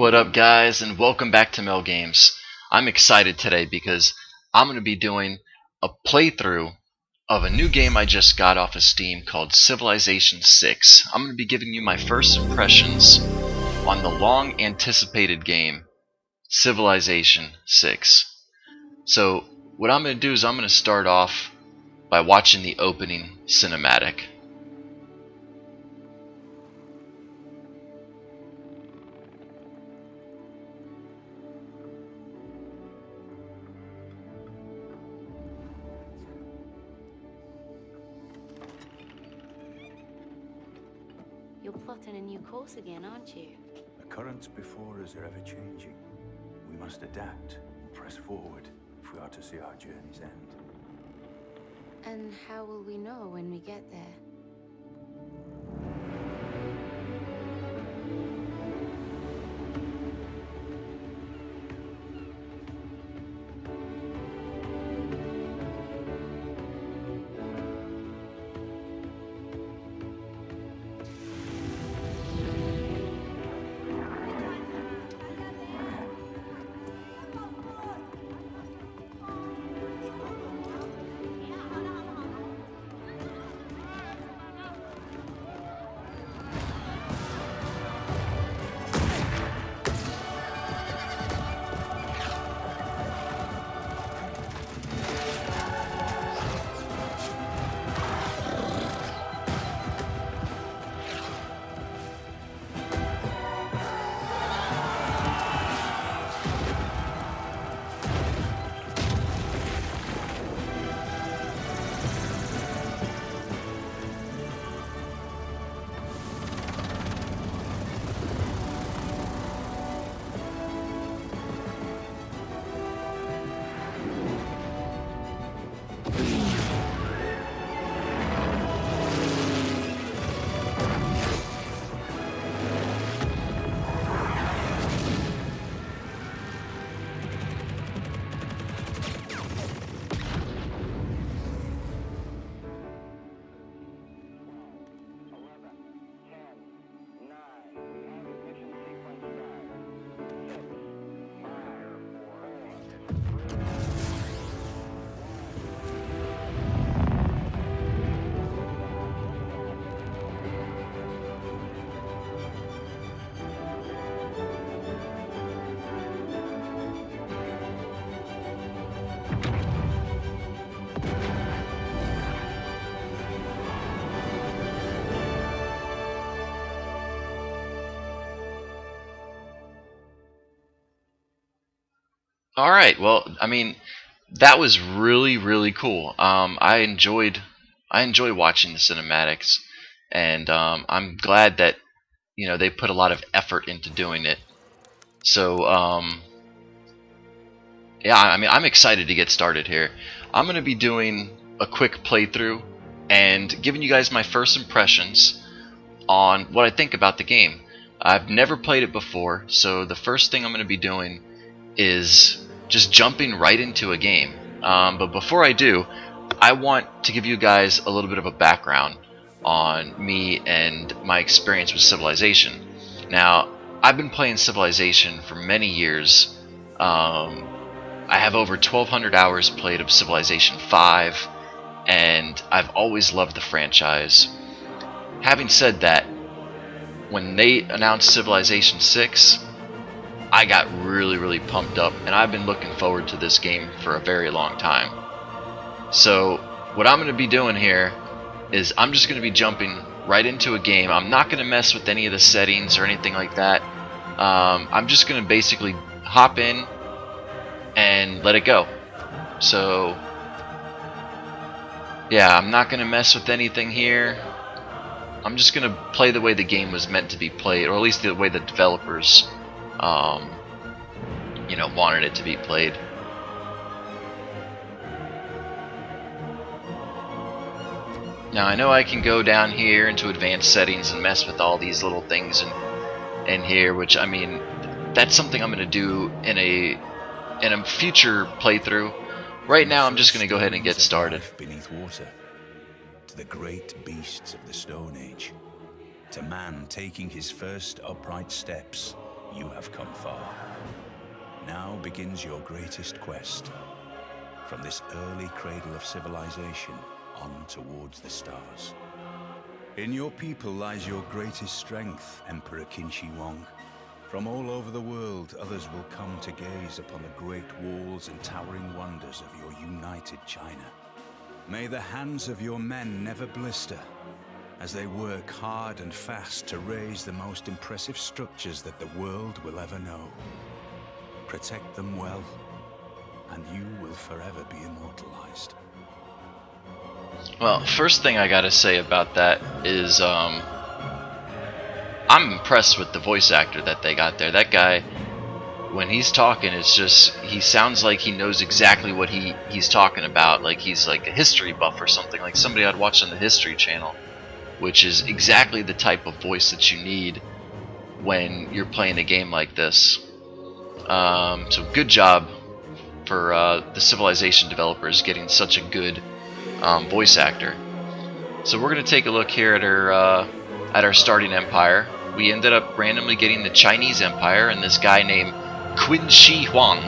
What up, guys, and welcome back to Mel Games. I'm excited today because I'm going to be doing a playthrough of a new game I just got off of Steam called Civilization 6. I'm going to be giving you my first impressions on the long anticipated game, Civilization 6. So, what I'm going to do is I'm going to start off by watching the opening cinematic. You're plotting a new course again, aren't you? The currents before us are ever changing. We must adapt, press forward, if we are to see our journey's end. And how will we know when we get there? Alright, well, that was really cool. I enjoy watching the cinematics, and I'm glad that they put a lot of effort into doing it. So yeah, I'm excited to get started here. I'm gonna be doing a quick playthrough and giving you guys my first impressions on what I think about the game. I've never played it before, so the first thing I'm gonna be doing is just jumping right into a game. But before I do, I want to give you guys a little bit of a background on me and my experience with Civilization. Now, I've been playing Civilization for many years. I have over 1,200 hours played of Civilization 5, and I've always loved the franchise. Having said that, when they announced Civilization 6, I got really pumped up, and I've been looking forward to this game for a very long time. So what I'm going to be doing here is I'm just going to be jumping right into a game. I'm not going to mess with any of the settings or anything like that. I'm just going to basically hop in and let it go. So yeah, I'm not going to mess with anything here. I'm just going to play the way the game was meant to be played, or at least the way the developers wanted it to be played. Now I know I can go down here into advanced settings and mess with all these little things in here, which that's something I'm going to do in a future playthrough. Right now I'm just going to go ahead and get started. Beneath water, to the great beasts of the Stone Age, to man taking his first upright steps you have come far. Now begins your greatest quest. From this early cradle of civilization on towards the stars. In your people lies your greatest strength, Emperor Qin Shi Huang. From all over the world, others will come to gaze upon the great walls and towering wonders of your united China. May the hands of your men never blister, as they work hard and fast to raise the most impressive structures that the world will ever know. Protect them well, and you will forever be immortalized. Well, first thing I gotta say about that is, I'm impressed with the voice actor that they got there. That guy, when he's talking, it's just, he sounds like he knows exactly what he's talking about, like he's like a history buff or something, like somebody I'd watch on the History Channel, which is exactly the type of voice that you need when you're playing a game like this. So good job for the Civilization developers getting such a good voice actor. So we're going to take a look here at our starting empire. We ended up randomly getting the Chinese Empire and this guy named Qin Shi Huang.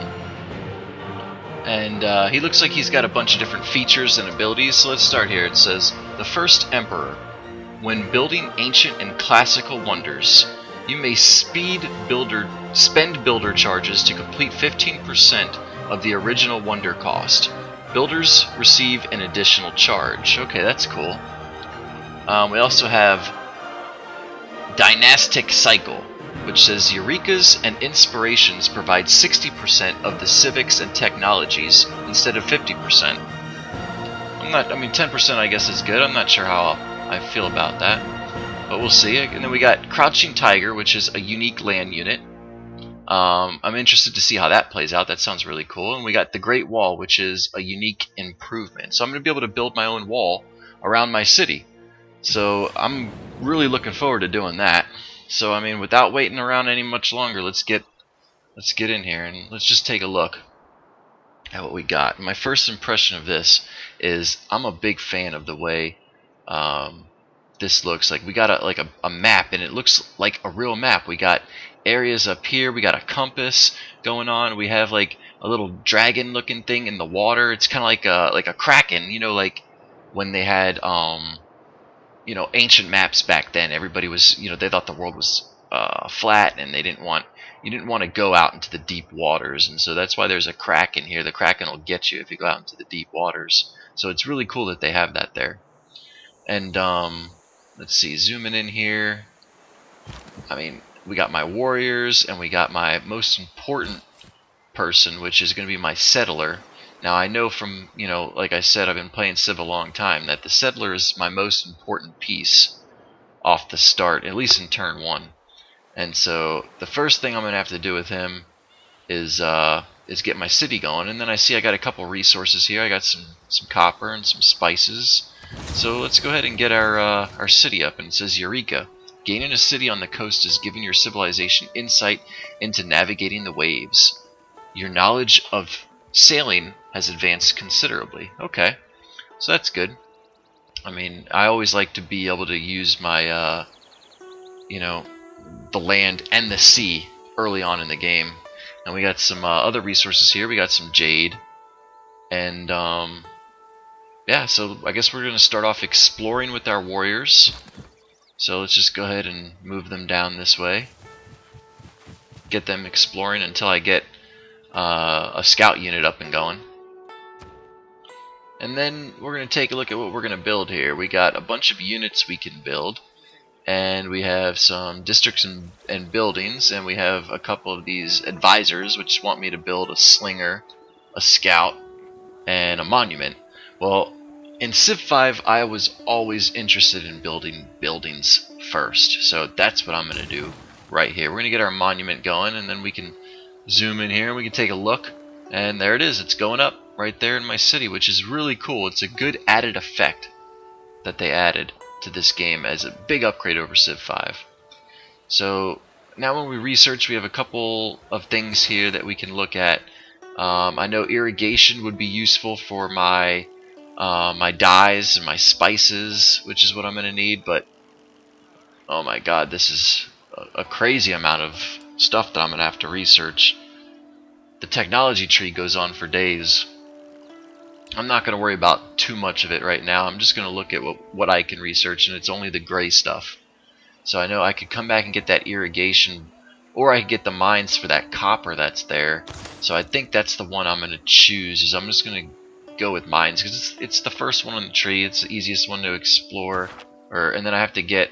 And he looks like he's got a bunch of different features and abilities. So let's start here. It says, the first emperor. When building ancient and classical wonders, you may spend builder charges to complete 15% of the original wonder cost. Builders receive an additional charge. Okay, that's cool. We also have Dynastic Cycle, which says Eureka's and Inspirations provide 60% of the civics and technologies instead of 50%. I mean 10% I guess is good. I'm not sure how I feel about that, but we'll see. And then we got Crouching Tiger, which is a unique land unit. I'm interested to see how that plays out. That sounds really cool. And we got the Great Wall, which is a unique improvement. So I'm going to be able to build my own wall around my city. So I'm really looking forward to doing that. So I mean, without waiting around any much longer, let's get in here and let's just take a look at what we got. My first impression of this is I'm a big fan of the way this looks. Like we got a map, and it looks like a real map. We got areas up here, we got a compass going on, we have like a little dragon looking thing in the water. It's kind of like a kraken, you know, like when they had you know, ancient maps back then. Everybody was, you know, they thought the world was flat, and you didn't want to go out into the deep waters, and so that's why there's a kraken here. The kraken will get you if you go out into the deep waters. So it's really cool that they have that there. And let's see, zooming in here, I mean, we got my warriors, and we got my most important person, which is going to be my settler. Now I know from, you know, like I said, I've been playing Civ a long time, that the settler is my most important piece off the start, at least in turn 1. And so the first thing I'm going to have to do with him is get my city going. And then I see I got a couple resources here. I got some copper and some spices. So let's go ahead and get our city up. And it says Eureka. Gaining a city on the coast is giving your civilization insight into navigating the waves. Your knowledge of sailing has advanced considerably. Okay, so that's good. I mean, I always like to be able to use my, you know, the land and the sea early on in the game. And we got some other resources here. We got some jade. And, yeah, so I guess we're going to start off exploring with our warriors. So let's just go ahead and move them down this way. Get them exploring until I get a scout unit up and going. And then we're going to take a look at what we're going to build here. We got a bunch of units we can build. And we have some districts and buildings. And we have a couple of these advisors which want me to build a slinger, a scout, and a monument. Well, in Civ 5, I was always interested in building buildings first. So that's what I'm going to do right here. We're going to get our monument going, and then we can zoom in here and we can take a look. And there it is. It's going up right there in my city, which is really cool. It's a good added effect that they added to this game as a big upgrade over Civ 5. So now when we research, we have a couple of things here that we can look at. I know irrigation would be useful for my my dyes and my spices, which is what I'm going to need, but oh my god, this is a crazy amount of stuff that I'm going to have to research. The technology tree goes on for days. I'm not going to worry about too much of it right now. I'm just going to look at what I can research, and it's only the gray stuff. So I know I could come back and get that irrigation, or I could get the mines for that copper that's there. So I think that's the one I'm going to choose. Is I'm just going to go with mines because it's the first one on the tree. It's the easiest one to explore. And then I have to get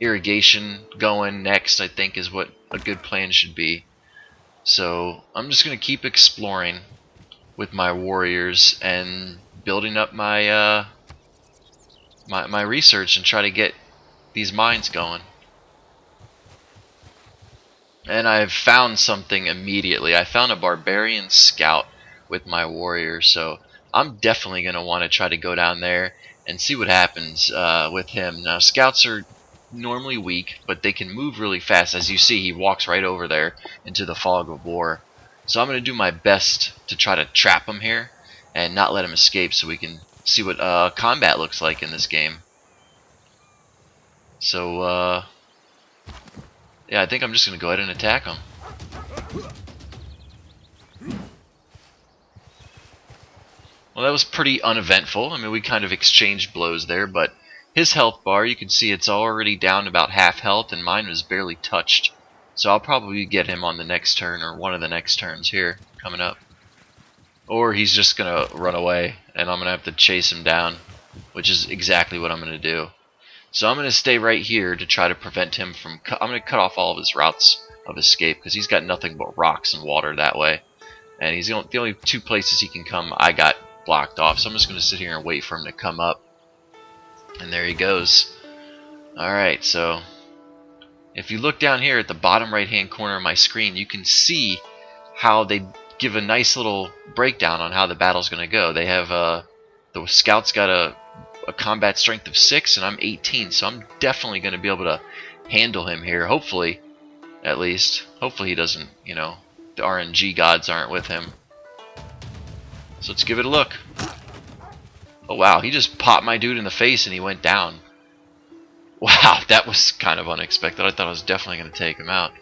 irrigation going next, I think, is what a good plan should be. So I'm just going to keep exploring with my warriors and building up my my research and try to get these mines going. And I've found something immediately. I found a barbarian scout with my warrior, so I'm definitely going to want to try to go down there and see what happens with him. Now, scouts are normally weak, but they can move really fast. As you see, he walks right over there into the fog of war. So I'm going to do my best to try to trap him here and not let him escape so we can see what combat looks like in this game. So, yeah, I think I'm just going to go ahead and attack him. Well, that was pretty uneventful. I mean, we kind of exchanged blows there, but his health bar, you can see it's already down about half health, and mine was barely touched. So I'll probably get him on the next turn, or one of the next turns here, coming up. Or he's just going to run away, and I'm going to have to chase him down, which is exactly what I'm going to do. So I'm going to stay right here to try to prevent him from... I'm going to cut off all of his routes of escape, because he's got nothing but rocks and water that way. And he's the only two places he can come I got blocked off, so I'm just going to sit here and wait for him to come up. And there he goes. Alright, so if you look down here at the bottom right hand corner of my screen, you can see how they give a nice little breakdown on how the battle's going to go. They have the scout's got a combat strength of 6 and I'm 18, so I'm definitely going to be able to handle him here, hopefully, at least. Hopefully he doesn't, you know, the RNG gods aren't with him. So let's give it a look. Oh wow, he just popped my dude in the face and he went down. Wow, that was kind of unexpected. I thought I was definitely going to take him out.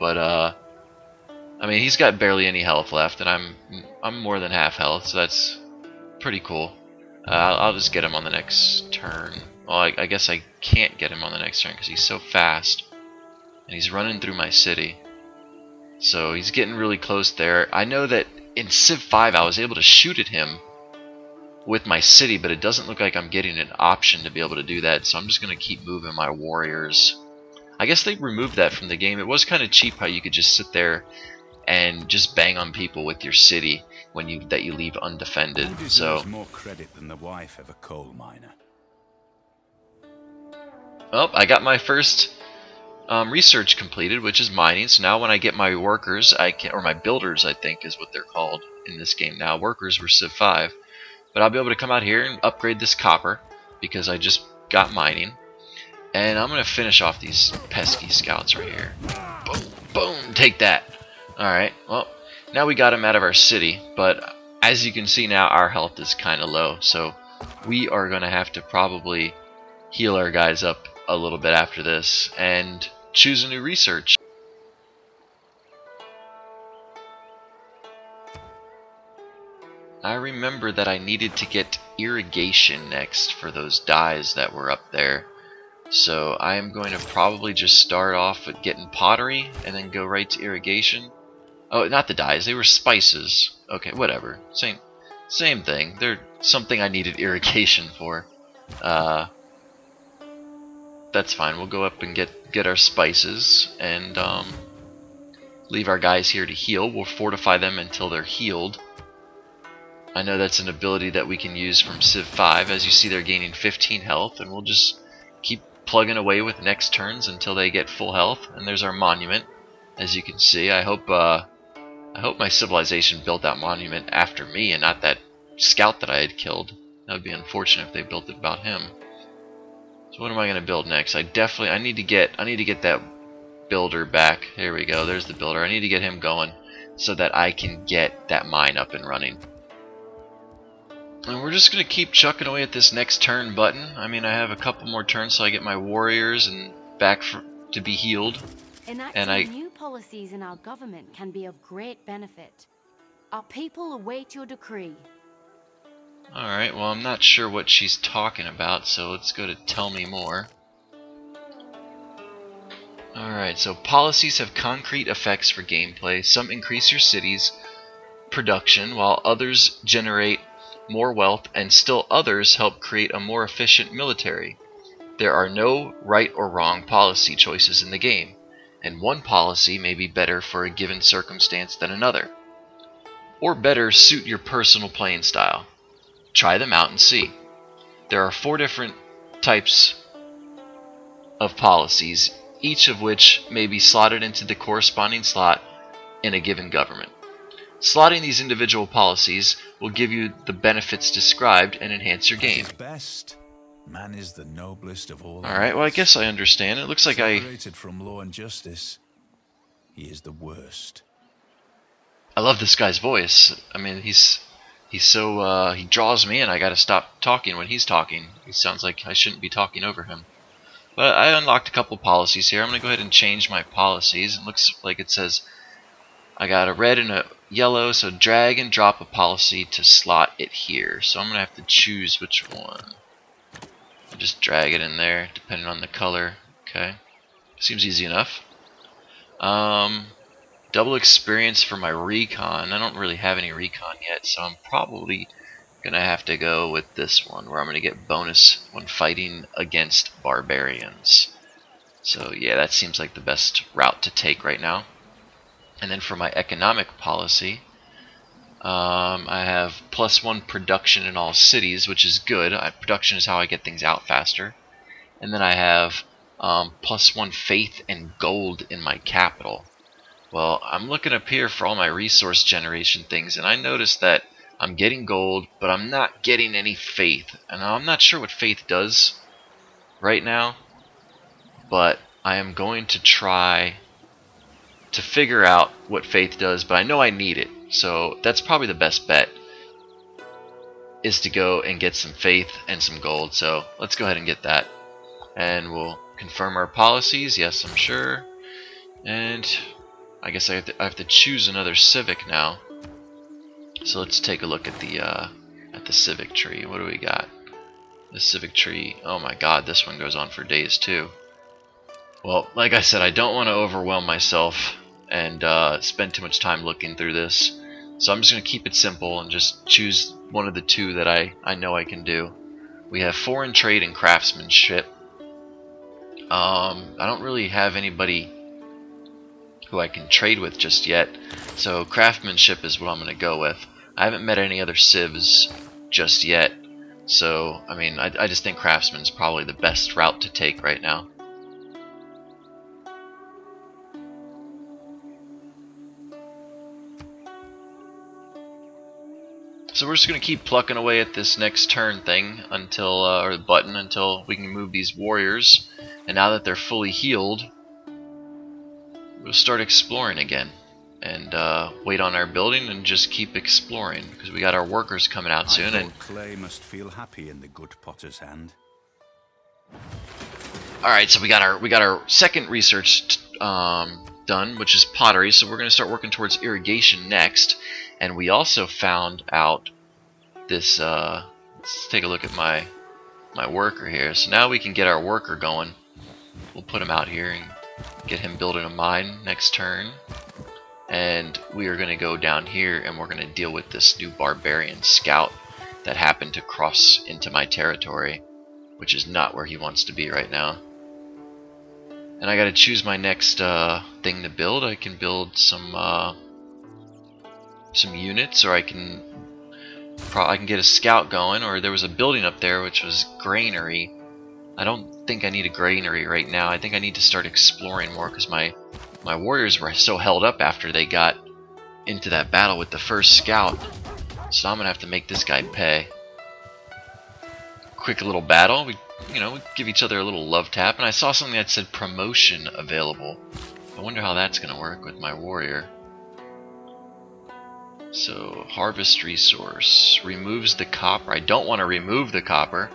But, I mean, he's got barely any health left, and I'm more than half health, so that's pretty cool. I'll just get him on the next turn. Well, I guess I can't get him on the next turn because he's so fast. And he's running through my city. So he's getting really close there. I know that in Civ 5 I was able to shoot at him with my city, but it doesn't look like I'm getting an option to be able to do that, so I'm just going to keep moving my warriors. I guess they removed that from the game. It was kind of cheap how you could just sit there and just bang on people with your city when you leave undefended. Who deserves more credit than the wife of a coal miner? Well, I got my first research completed, which is mining. So now when I get my workers, or my builders, I think is what they're called in this game now. Workers were Civ 5. But I'll be able to come out here and upgrade this copper because I just got mining. And I'm going to finish off these pesky scouts right here. Boom, boom, take that. Alright, well, now we got him out of our city. But as you can see now, our health is kind of low. So we are going to have to probably heal our guys up a little bit after this and choose a new research. I remember that I needed to get irrigation next for those dyes that were up there. So I am going to probably just start off with getting pottery and then go right to irrigation. Oh, not the dyes, they were spices. Okay, whatever. Same thing. They're something I needed irrigation for. That's fine. We'll go up and get our spices and leave our guys here to heal. We'll fortify them until they're healed. I know that's an ability that we can use from Civ 5. As you see, they're gaining 15 health, and we'll just keep plugging away with next turns until they get full health. And there's our monument, as you can see. I hope my civilization built that monument after me and not that scout that I had killed. That would be unfortunate if they built it about him. So what am I going to build next? I need to get that builder back. Here we go. There's the builder. I need to get him going so that I can get that mine up and running. And we're just going to keep chucking away at this next turn button. I mean, I have a couple more turns so I get my warriors and back to be healed. Enacting new policies in our government can be of great benefit. Our people await your decree. Alright, well, I'm not sure what she's talking about, so let's go to tell me more. Alright, so policies have concrete effects for gameplay. Some increase your city's production, while others generate more wealth, and still others help create a more efficient military. There are no right or wrong policy choices in the game, and one policy may be better for a given circumstance than another, or better suit your personal playing style. Try them out and see. There are 4 different types of policies, each of which may be slotted into the corresponding slot in a given government. Slotting these individual policies will give you the benefits described and enhance your game. Best, man is the noblest of all. Alright, well, I guess I understand. It looks like separated from law and justice, he is the worst. I love this guy's voice. I mean, he's so, he draws me in. I gotta stop talking when he's talking. He sounds like I shouldn't be talking over him. But I unlocked a couple policies here. I'm gonna go ahead and change my policies. It looks like it says I got a red and a yellow, so drag and drop a policy to slot it here. So I'm gonna have to choose which one. I'll just drag it in there, depending on the color. Okay, seems easy enough. Double experience for my recon. I don't really have any recon yet, so I'm probably gonna have to go with this one, where I'm gonna get bonus when fighting against barbarians. So yeah, that seems like the best route to take right now. And then for my economic policy, I have +1 production in all cities, which is good. Production is how I get things out faster. And then I have +1 faith and gold in my capital. Well, I'm looking up here for all my resource generation things, and I noticed that I'm getting gold, but I'm not getting any faith. And I'm not sure what faith does right now, but I am going to try to figure out what faith does, but I know I need it. So that's probably the best bet, is to go and get some faith and some gold. So let's go ahead and get that. And we'll confirm our policies. Yes, I'm sure. And I guess I have to choose another civic now. So let's take a look at the civic tree. What do we got? The civic tree. Oh my god, this one goes on for days too. Well, like I said, I don't want to overwhelm myself and spend too much time looking through this. So I'm just going to keep it simple and just choose one of the 2 that I know I can do. We have foreign trade and craftsmanship. I don't really have anybody who I can trade with just yet, so craftsmanship is what I'm going to go with. I haven't met any other civs just yet, so I mean, I just think craftsman is probably the best route to take right now. So we're just going to keep plucking away at this next turn thing until, or the button, until we can move these warriors. And now that they're fully healed, we'll start exploring again. And wait on our building and just keep exploring, because we got our workers coming out soon. And clay must feel happy in the good potter's hand. all right, so we got our second research done, which is pottery. So we're going to start working towards irrigation next. And we also found out this. Let's take a look at my worker here. So now we can get our worker going. We'll put him out here and get him building a mine next turn. And we are going to go down here and we're going to deal with this new barbarian scout that happened to cross into my territory, which is not where he wants to be right now. And I got to choose my next thing to build. I can build some units, or I can get a scout going, or there was a building up there which was granary. I don't think I need a granary right now. I think I need to start exploring more, because my warriors were so held up after they got into that battle with the first scout. So I'm gonna have to make this guy pay. Quick little battle. We give each other a little love tap, and I saw something that said promotion available. I wonder how that's gonna work with my warrior. So harvest resource removes the copper. I don't want to remove the copper.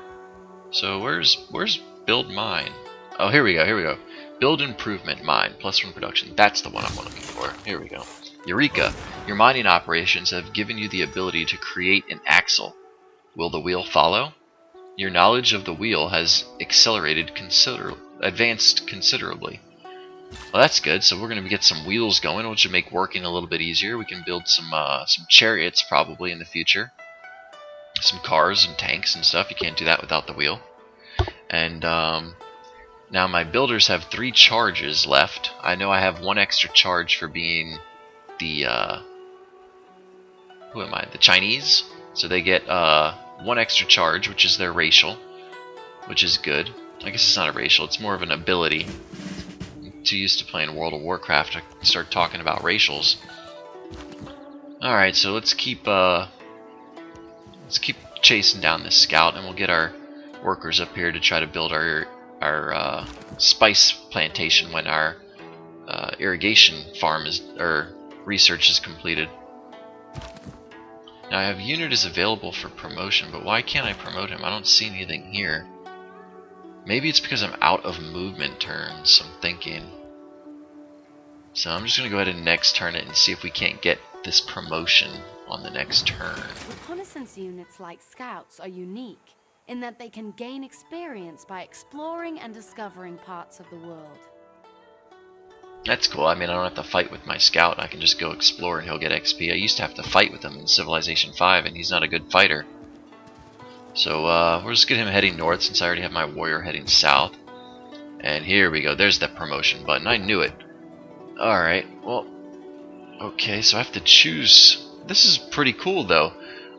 So where's build mine? Oh, here we go. Build improvement mine, +1 production. That's the one I'm looking for. Here we go. Eureka! Your mining operations have given you the ability to create an axle. Will the wheel follow? Your knowledge of the wheel has advanced considerably. Well, that's good. So we're going to get some wheels going, which will make working a little bit easier. We can build some chariots probably in the future. Some cars and tanks and stuff. You can't do that without the wheel. And now my builders have 3 charges left. I know I have 1 extra charge for being the who am I? The Chinese. So they get 1 extra charge, which is their racial, which is good. I guess it's not a racial, it's more of an ability. I'm too used to playing World of Warcraft to start talking about racials. Alright, so let's keep chasing down this scout, and we'll get our workers up here to try to build our spice plantation when our irrigation farm research is completed. Now I have unit is available for promotion, but why can't I promote him? I don't see anything here. Maybe it's because I'm out of movement turns, I'm thinking. So I'm just going to go ahead and next turn it and see if we can't get this promotion on the next turn. Reconnaissance units like scouts are unique in that they can gain experience by exploring and discovering parts of the world. That's cool. I mean, I don't have to fight with my scout. I can just go explore and he'll get XP. I used to have to fight with him in Civilization 5, and he's not a good fighter. So we'll just get him heading north since I already have my warrior heading south. And here we go. There's the promotion button. I knew it. Alright, well, okay, so I have to choose. This is pretty cool, though.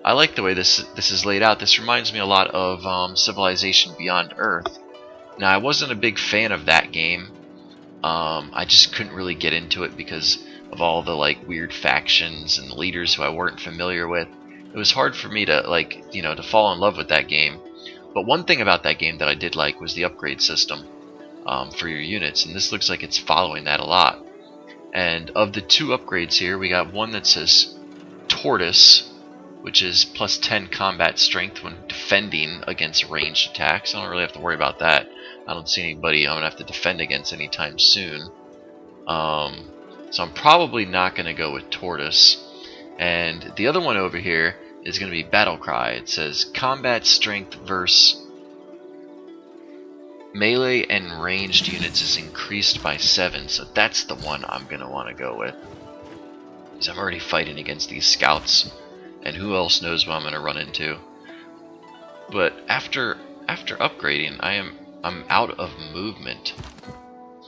I like the way this is laid out. This reminds me a lot of Civilization Beyond Earth. Now, I wasn't a big fan of that game. I just couldn't really get into it because of all the weird factions and leaders who I weren't familiar with. It was hard for me to to fall in love with that game. But one thing about that game that I did like was the upgrade system for your units, and this looks like it's following that a lot. And of the 2 upgrades here, we got one that says Tortoise, which is +10 combat strength when defending against ranged attacks. I don't really have to worry about that. I don't see anybody I'm going to have to defend against anytime soon. So I'm probably not going to go with Tortoise. And the other one over here is going to be Battle Cry. It says combat strength versus melee and ranged units is increased by 7. So that's the one I'm going to want to go with, because I'm already fighting against these scouts. And who else knows what I'm going to run into. But after upgrading, I'm out of movement.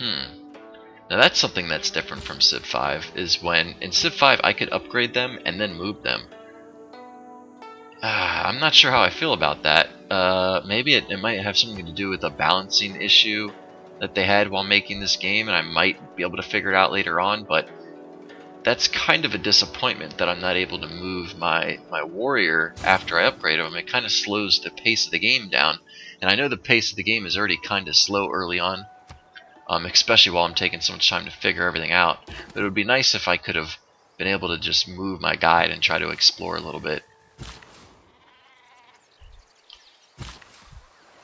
Now that's something that's different from Civ 5, is when in Civ 5 I could upgrade them and then move them. I'm not sure how I feel about that. Maybe it might have something to do with a balancing issue that they had while making this game, and I might be able to figure it out later on, but that's kind of a disappointment that I'm not able to move my warrior after I upgrade him. It kind of slows the pace of the game down. And I know the pace of the game is already kind of slow early on, especially while I'm taking so much time to figure everything out. But it would be nice if I could have been able to just move my guide and try to explore a little bit.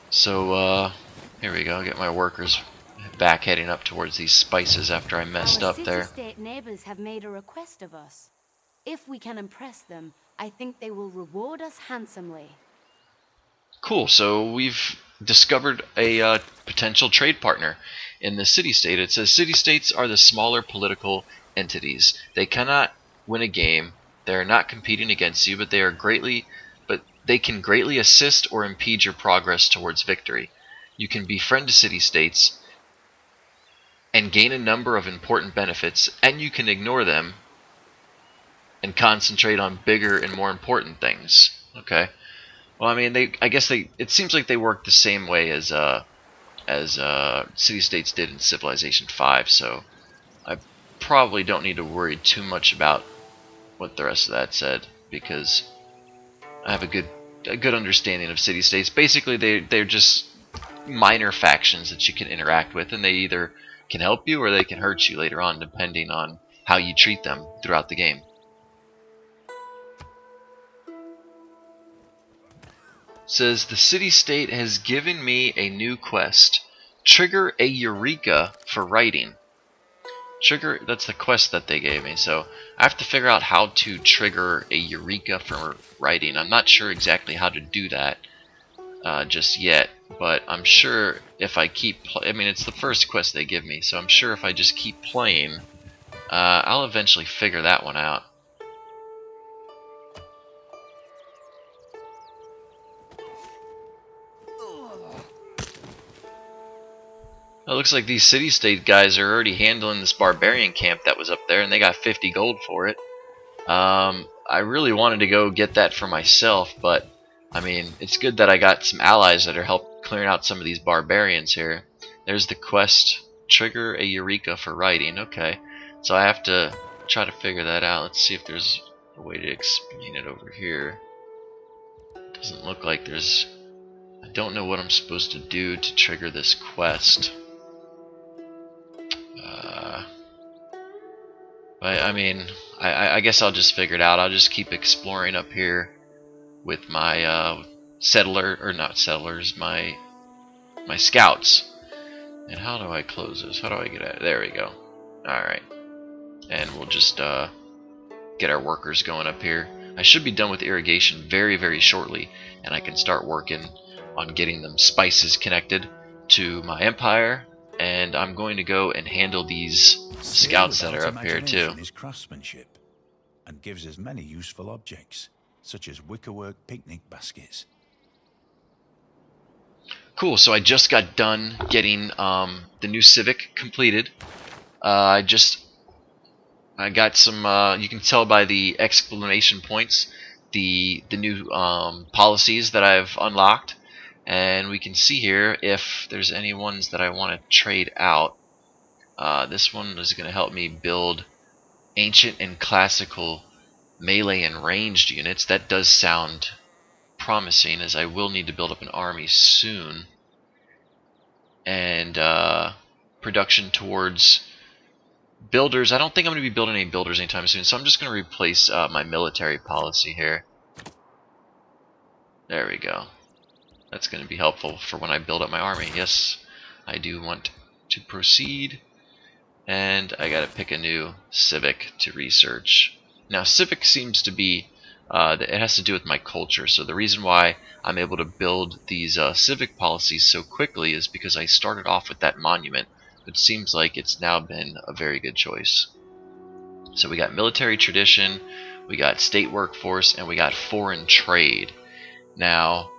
So, here we go. Get my workers back heading up towards these spices after I messed up there. Our city-state neighbors have made a request of us. If we can impress them, I think they will reward us handsomely. Cool, so we've discovered a potential trade partner in the city-state. It says city-states are the smaller political entities. They cannot win a game. They are not competing against you, but they can greatly assist or impede your progress towards victory. You can befriend city-states and gain a number of important benefits, and you can ignore them and concentrate on bigger and more important things. Okay. Well, I mean, it seems like they work the same way as city-states did in Civilization 5, so I probably don't need to worry too much about what the rest of that said, because I have a good understanding of city-states. Basically, they're just minor factions that you can interact with, and they either can help you or they can hurt you later on, depending on how you treat them throughout the game. It says the city-state has given me a new quest. trigger a Eureka for writing. Trigger, that's the quest that they gave me, so I have to figure out how to trigger a Eureka for writing. I'm not sure exactly how to do that just yet, but I'm sure if I keep I mean, it's the first quest they give me, so I'm sure if I just keep playing, I'll eventually figure that one out. It looks like these city-state guys are already handling this barbarian camp that was up there, and they got 50 gold for it. I really wanted to go get that for myself, but I mean, it's good that I got some allies that are helping clearing out some of these barbarians here. There's the quest, trigger a Eureka for writing. Okay, so I have to try to figure that out. Let's see if there's a way to explain it over here. Doesn't look like there's... I don't know what I'm supposed to do to trigger this quest. I mean, I guess I'll just figure it out. I'll just keep exploring up here with my settler, or not settlers, my scouts. And how do I close this? How do I get out? There we go. Alright. And we'll just get our workers going up here. I should be done with irrigation very, very shortly, and I can start working on getting them spices connected to my empire. And I'm going to go and handle these scouts that are up here too. Is craftsmanship, and gives us many useful objects, such as wickerwork picnic baskets. Cool. So I just got done getting the new Civic completed. I got some. You can tell by the exclamation points the new policies that I've unlocked. And we can see here if there's any ones that I want to trade out. This one is going to help me build ancient and classical melee and ranged units. That does sound promising, as I will need to build up an army soon. And production towards builders. I don't think I'm going to be building any builders anytime soon, so I'm just going to replace my military policy here. There we go. That's going to be helpful for when I build up my army. Yes, I do want to proceed. And I got to pick a new Civic to research. Now, Civic seems to be, it has to do with my culture. So the reason why I'm able to build these Civic policies so quickly is because I started off with that monument. It seems like it's now been a very good choice. So we got military tradition, we got state workforce, and we got foreign trade. Now,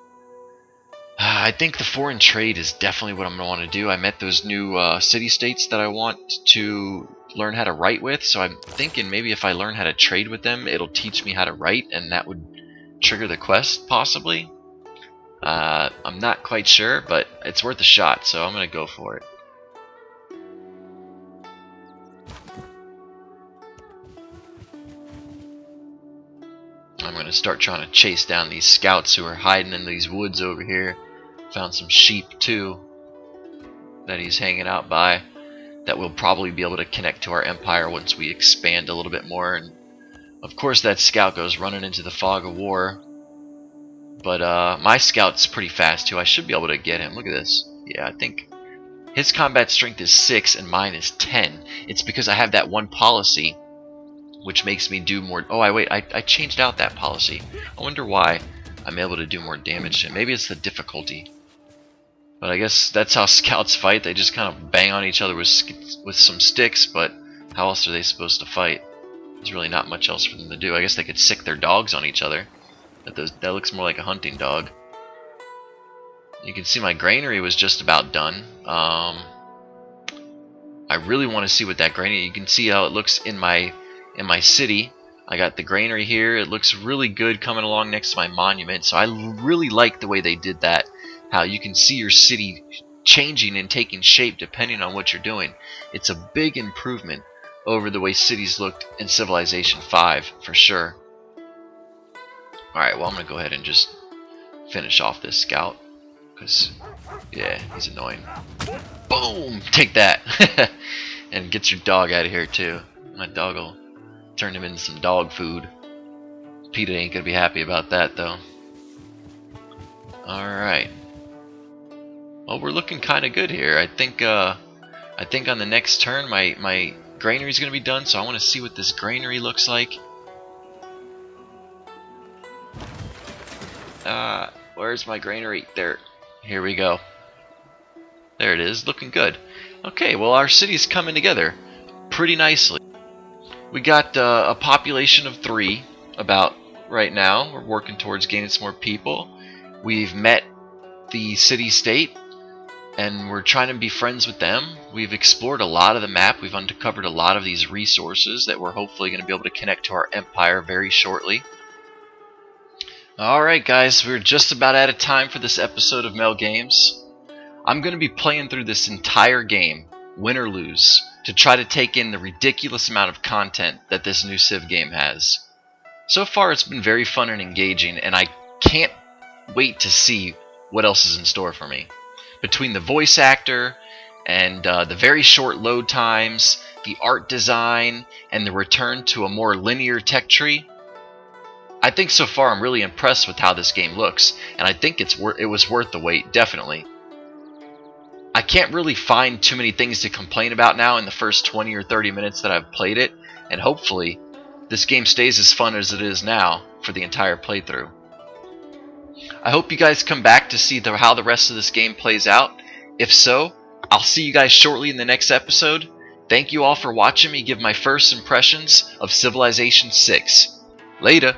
I think the foreign trade is definitely what I'm going to want to do. I met those new city-states that I want to learn how to write with, so I'm thinking maybe if I learn how to trade with them, it'll teach me how to write, and that would trigger the quest, possibly. I'm not quite sure, but it's worth a shot, so I'm going to go for it. I'm going to start trying to chase down these scouts who are hiding in these woods over here. Found some sheep too that he's hanging out by that we'll probably be able to connect to our empire once we expand a little bit more. And of course that scout goes running into the fog of war, but my scout's pretty fast too. I should be able to get him. Look at this. Yeah, I think his combat strength is 6 and mine is 10. It's because I have that one policy which makes me do more. Oh, I changed out that policy. I wonder why I'm able to do more damage to him. Maybe it's the difficulty. But I guess that's how scouts fight. They just kind of bang on each other with some sticks, but how else are they supposed to fight? There's really not much else for them to do. I guess they could sick their dogs on each other. That looks more like a hunting dog. You can see my granary was just about done. I really want to see what that granary... You can see how it looks in my city. I got the granary here. It looks really good coming along next to my monument. So I really like the way they did that. How you can see your city changing and taking shape depending on what you're doing. It's a big improvement over the way cities looked in Civilization 5 for sure. Alright, well I'm going to go ahead and just finish off this scout. Because, yeah, he's annoying. Boom! Take that! And get your dog out of here too. My dog will turn him into some dog food. Peter ain't going to be happy about that though. Alright. Well, we're looking kind of good here. I think on the next turn my granary is going to be done, so I want to see what this granary looks like. Where's my granary? There. Here we go. There it is, looking good. Okay, well, our city's coming together pretty nicely. We got a population of 3 about right now. We're working towards gaining some more people. We've met the city-state, and we're trying to be friends with them. We've explored a lot of the map. We've uncovered a lot of these resources that we're hopefully going to be able to connect to our empire very shortly. Alright guys, we're just about out of time for this episode of Mel Games. I'm going to be playing through this entire game, win or lose, to try to take in the ridiculous amount of content that this new Civ game has. So far it's been very fun and engaging, and I can't wait to see what else is in store for me. Between the voice actor, and the very short load times, the art design, and the return to a more linear tech tree, I think so far I'm really impressed with how this game looks, and I think it was worth the wait, definitely. I can't really find too many things to complain about now in the first 20 or 30 minutes that I've played it, and hopefully this game stays as fun as it is now for the entire playthrough. I hope you guys come back to see how the rest of this game plays out. If so, I'll see you guys shortly in the next episode. Thank you all for watching me give my first impressions of Civilization 6. Later.